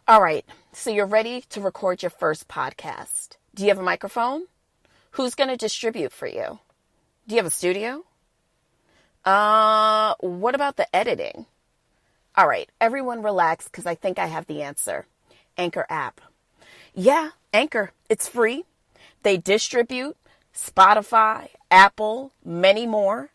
All right, so you're ready to record your first podcast. Do you have a microphone? Who's going to distribute for you? Do you have a studio? What about the editing? All right, everyone relax because I think I have the answer. Anchor app. Yeah, Anchor. It's free. They distribute Spotify, Apple, many more.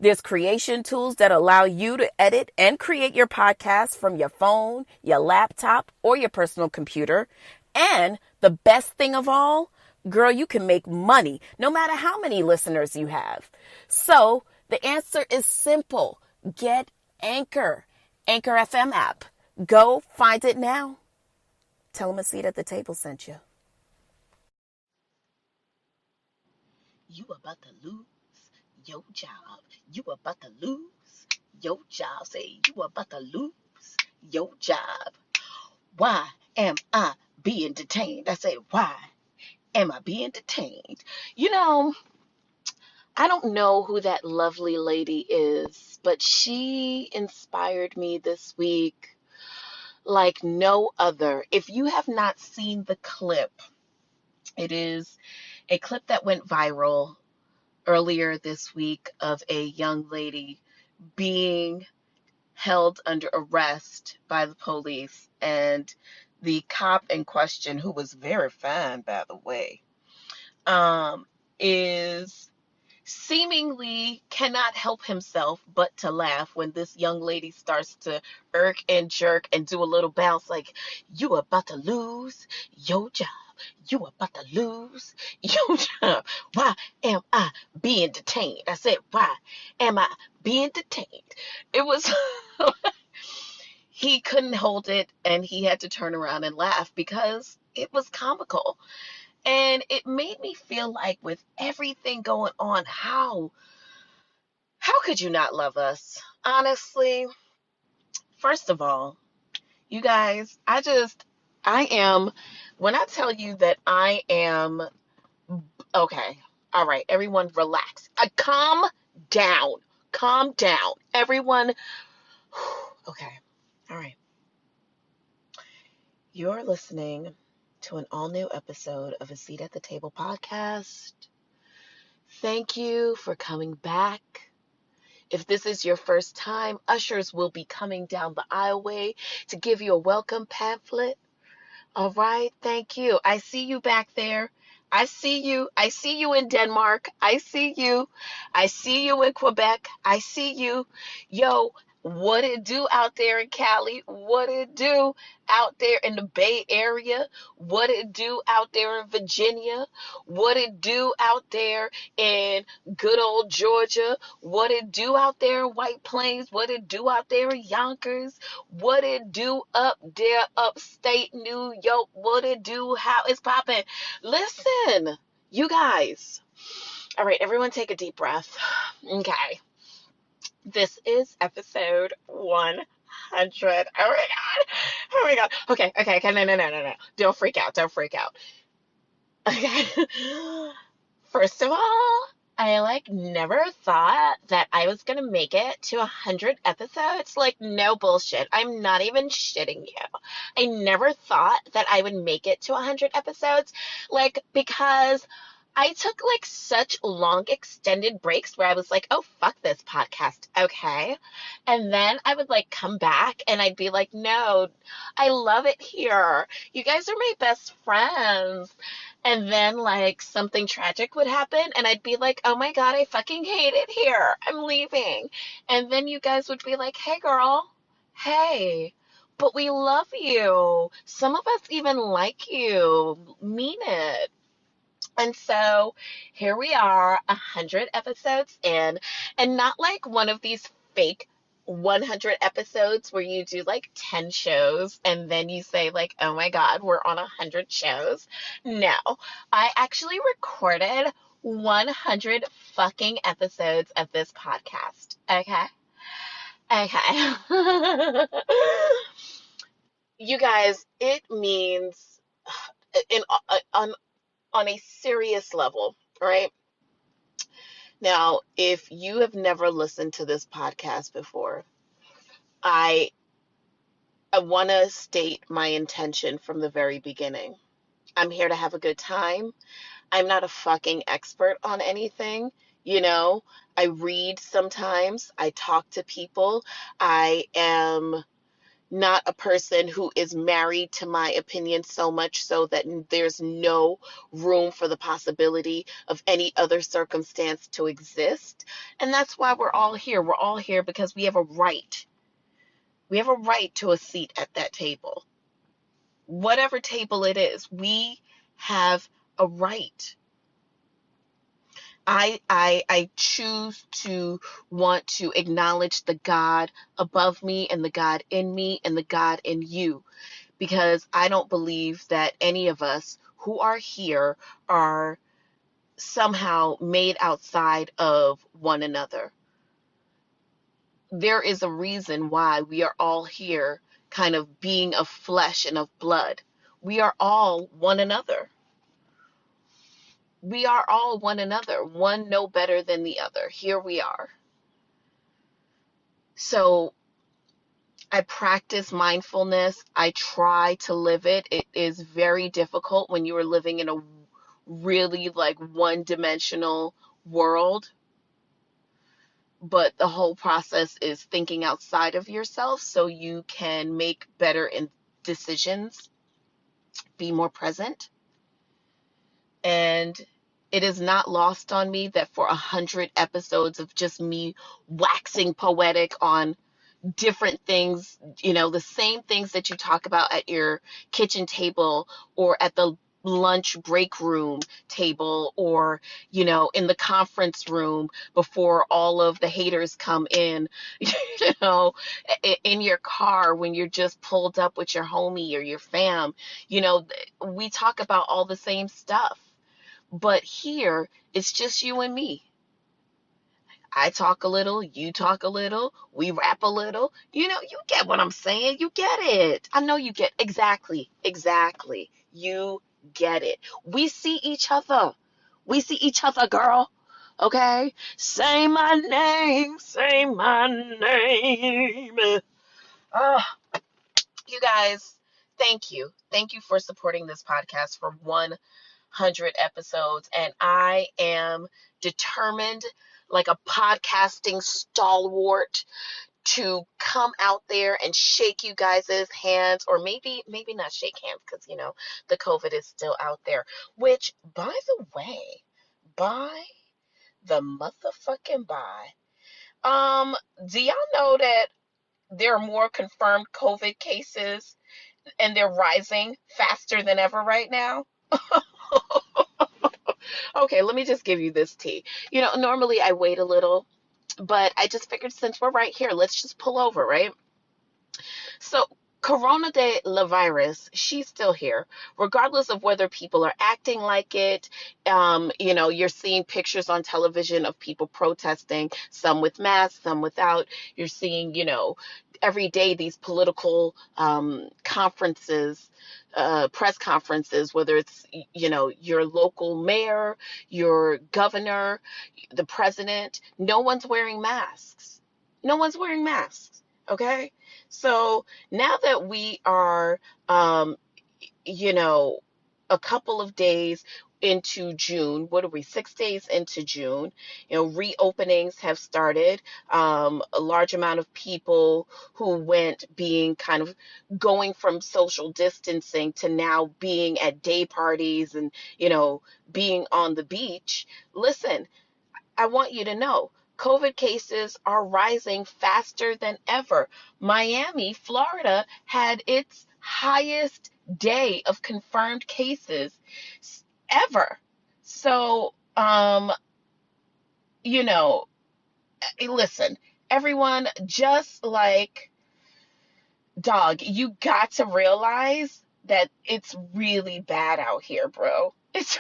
There's creation tools that allow you to edit and create your podcast from your phone, your laptop, or your personal computer. And the best thing of all, girl, you can make money no matter how many listeners you have. So the answer is simple. Get Anchor. Anchor FM app. Go find it now. Tell them a seat at the table sent you. You about to lose your job. You about to lose your job. Say, you about to lose your job. Why am I being detained? I say, why am I being detained? I don't know who that lovely lady is, but she inspired me this week like no other. If you have not seen the clip, it is a clip that went viral earlier this week of a young lady being held under arrest by the police, and the cop in question, who was very fine, by the way, is seemingly cannot help himself but to laugh when this young lady starts to irk and jerk and do a little bounce like, you about to lose your job. You about to lose your job. Why am I being detained? I said, why am I being detained? It was, he couldn't hold it and he had to turn around and laugh because it was comical. And it made me feel like with everything going on, how could you not love us? Honestly, first of all, you guys, when I tell you that I am, okay, all right, everyone relax. Calm down. Calm down. Everyone, okay, all right. You're listening to an all-new episode of A Seat at the Table podcast. Thank you for coming back. If this is your first time, ushers will be coming down the aisleway to give you a welcome pamphlet. All right, thank you. I see you back there. I see you. I see you in Denmark. I see you. I see you in Quebec. I see you. Yo, what it do out there in Cali? What it do out there in the Bay Area? What it do out there in Virginia? What it do out there in good old Georgia? What it do out there in White Plains? What it do out there in Yonkers? What it do up there upstate New York? What it do? How it's popping? Listen, you guys. All right, everyone take a deep breath. Okay. This is episode 100. Oh my God. Oh my God. Okay. No. Don't freak out. Okay. First of all, I never thought that I was gonna make it to 100 episodes. No bullshit. I'm not even shitting you. I never thought that I would make it to 100 episodes, because I took such long extended breaks where I was like, oh, fuck this podcast. Okay. And then I would come back and I'd be like, no, I love it here. You guys are my best friends. And then something tragic would happen and I'd be like, oh my God, I fucking hate it here. I'm leaving. And then you guys would be like, hey girl, hey, but we love you. Some of us even like you. Mean it. And so here we are, 100 episodes in, and not one of these fake 100 episodes where you do 10 shows and then you say oh my God, we're on 100 shows. No, I actually recorded 100 fucking episodes of this podcast. Okay. You guys, it means in on a serious level, right? Now, if you have never listened to this podcast before, I I want to state my intention from the very beginning. I'm here to have a good time. I'm not a fucking expert on anything. You know, I read sometimes, I talk to people. I am not a person who is married to my opinion so much so that there's no room for the possibility of any other circumstance to exist. And that's why we're all here. We're all here because we have a right. We have a right to a seat at that table. Whatever table it is, we have a right. I choose to want to acknowledge the God above me and the God in me and the God in you, because I don't believe that any of us who are here are somehow made outside of one another. There is a reason why we are all here, kind of being of flesh and of blood. We are all one another. We are all one another, one no better than the other. Here we are. So I practice mindfulness. I try to live it. It is very difficult when you are living in a really like one-dimensional world, but the whole process is thinking outside of yourself so you can make better decisions, be more present. And it is not lost on me that for 100 episodes of just me waxing poetic on different things, the same things that you talk about at your kitchen table or at the lunch break room table, or in the conference room before all of the haters come in, you know in your car when you're just pulled up with your homie or your fam. We talk about all the same stuff, but here it's just you and me. I talk a little, you talk a little, we rap a little. You get what I'm saying. You get it. I know you get exactly. You get it. We see each other. We see each other, girl. Okay? Say my name. Say my name. Oh, you guys, thank you. Thank you for supporting this podcast for 100 episodes. And I am determined, like a podcasting stalwart, to come out there and shake you guys' hands, or maybe not shake hands, because the COVID is still out there. Which, by the way, by the motherfucking do y'all know that there are more confirmed COVID cases and they're rising faster than ever right now? Okay, let me just give you this tea. Normally I wait a little, but I just figured since we're right here, let's just pull over, right? So, Corona de la virus, she's still here, regardless of whether people are acting like it. You're seeing pictures on television of people protesting, some with masks, some without. You're seeing, every day these political conferences, press conferences, whether it's, your local mayor, your governor, the president, no one's wearing masks. No one's wearing masks. Okay? So now that we are, you know, a couple of days into June, what are we, 6 days into June, reopenings have started. A large amount of people who went being kind of going from social distancing to now being at day parties and, being on the beach. Listen, I want you to know COVID cases are rising faster than ever. Miami, Florida had its highest day of confirmed cases ever. So, you know, listen, everyone, just like dog, you got to realize that it's really bad out here, bro. It's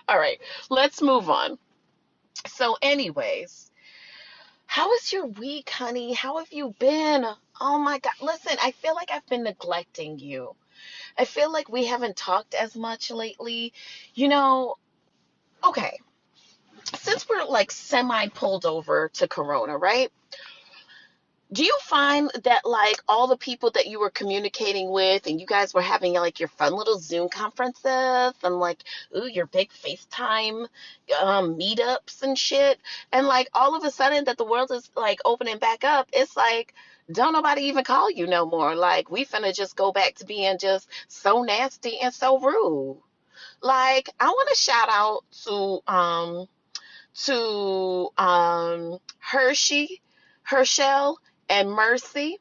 all right. Let's move on. So, anyways, how was your week, honey? How have you been? Oh my God. Listen, I feel like I've been neglecting you. I feel like we haven't talked as much lately. You know, okay, since we're like semi pulled over to Corona, right? Do you find that like all the people that you were communicating with and you guys were having like your fun little Zoom conferences and like, ooh, your big FaceTime meetups and shit, and like all of a sudden that the world is like opening back up, it's like don't nobody even call you no more. Like we finna just go back to being just so nasty and so rude. Like I want to shout out to Herschel, and Mercy.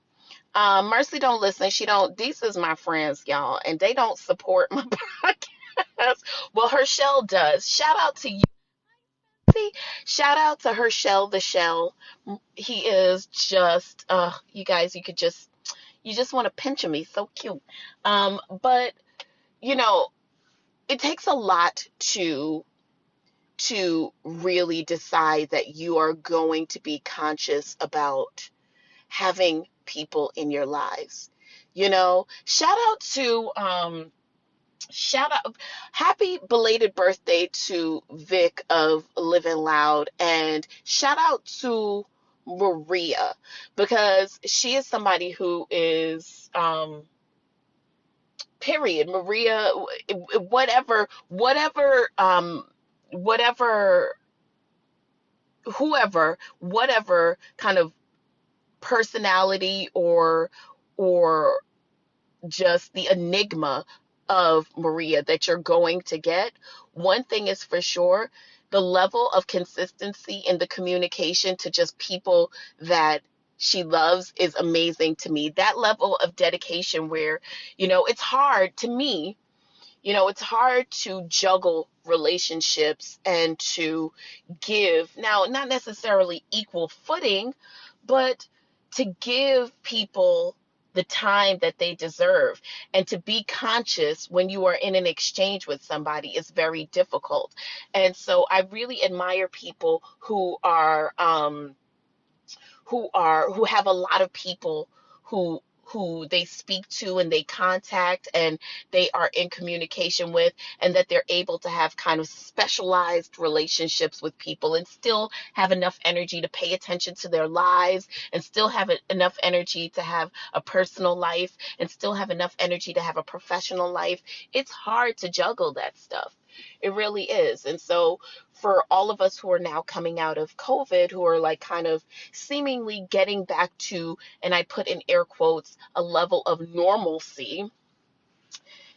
Mercy don't listen. She don't. These is my friends, y'all, and they don't support my podcast. Well, Herschel does. Shout out to you. See, shout out to Herschel the Shell. He is just, you guys, you just want to pinch him. He's so cute. But you know, it takes a lot to really decide that you are going to be conscious about having people in your lives. Shout out, happy belated birthday to Vic of Living Loud, and shout out to Maria, because she is somebody who is, period. Maria, whatever, whoever, whatever kind of personality or just the enigma of Maria that you're going to get, one thing is for sure, the level of consistency in the communication to just people that she loves is amazing to me. That level of dedication where, it's hard to me, it's hard to juggle relationships and to give, now, not necessarily equal footing, but to give people the time that they deserve, and to be conscious when you are in an exchange with somebody is very difficult. And so I really admire people who have a lot of people who they speak to and they contact and they are in communication with, and that they're able to have kind of specialized relationships with people and still have enough energy to pay attention to their lives, and still have enough energy to have a personal life, and still have enough energy to have a professional life. It's hard to juggle that stuff. It really is. And so for all of us who are now coming out of COVID, who are like kind of seemingly getting back to, and I put in air quotes, a level of normalcy,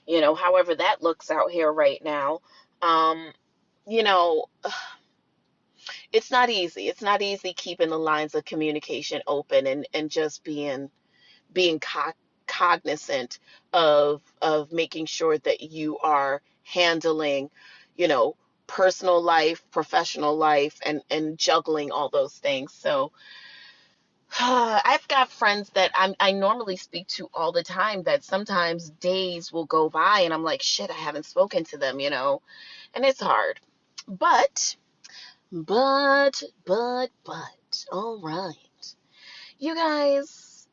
however that looks out here right now, um, you know, it's not easy. It's not easy keeping the lines of communication open, and just being cognizant of making sure that you are handling, you know, personal life, professional life, and juggling all those things. So I've got friends that I normally speak to all the time that sometimes days will go by and I'm like, shit, I haven't spoken to them, and it's hard. But, all right. You guys,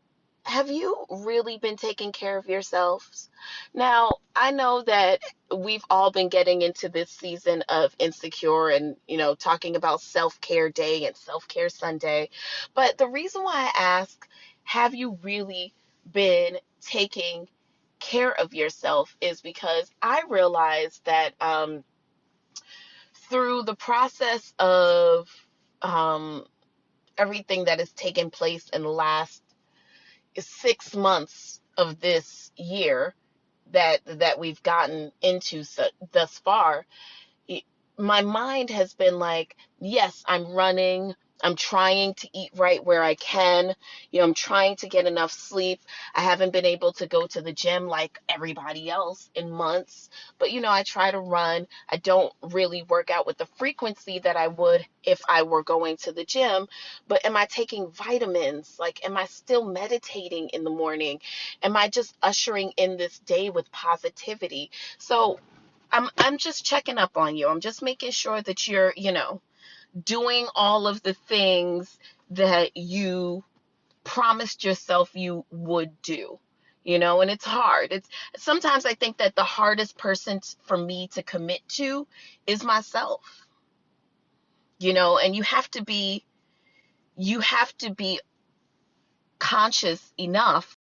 have you really been taking care of yourselves? Now, I know that we've all been getting into this season of Insecure and, talking about self-care day and self-care Sunday. But the reason why I ask, have you really been taking care of yourself, is because I realized that through the process of um, everything that has taken place in the last 6 months of this year that we've gotten into thus far, my mind has been like, yes, I'm running. I'm trying to eat right where I can. I'm trying to get enough sleep. I haven't been able to go to the gym like everybody else in months. But, I try to run. I don't really work out with the frequency that I would if I were going to the gym. But am I taking vitamins? Like, am I still meditating in the morning? Am I just ushering in this day with positivity? So I'm just checking up on you. I'm just making sure that you're, doing all of the things that you promised yourself you would do. And it's hard. It's sometimes I think that the hardest person for me to commit to is myself. And you have to be conscious enough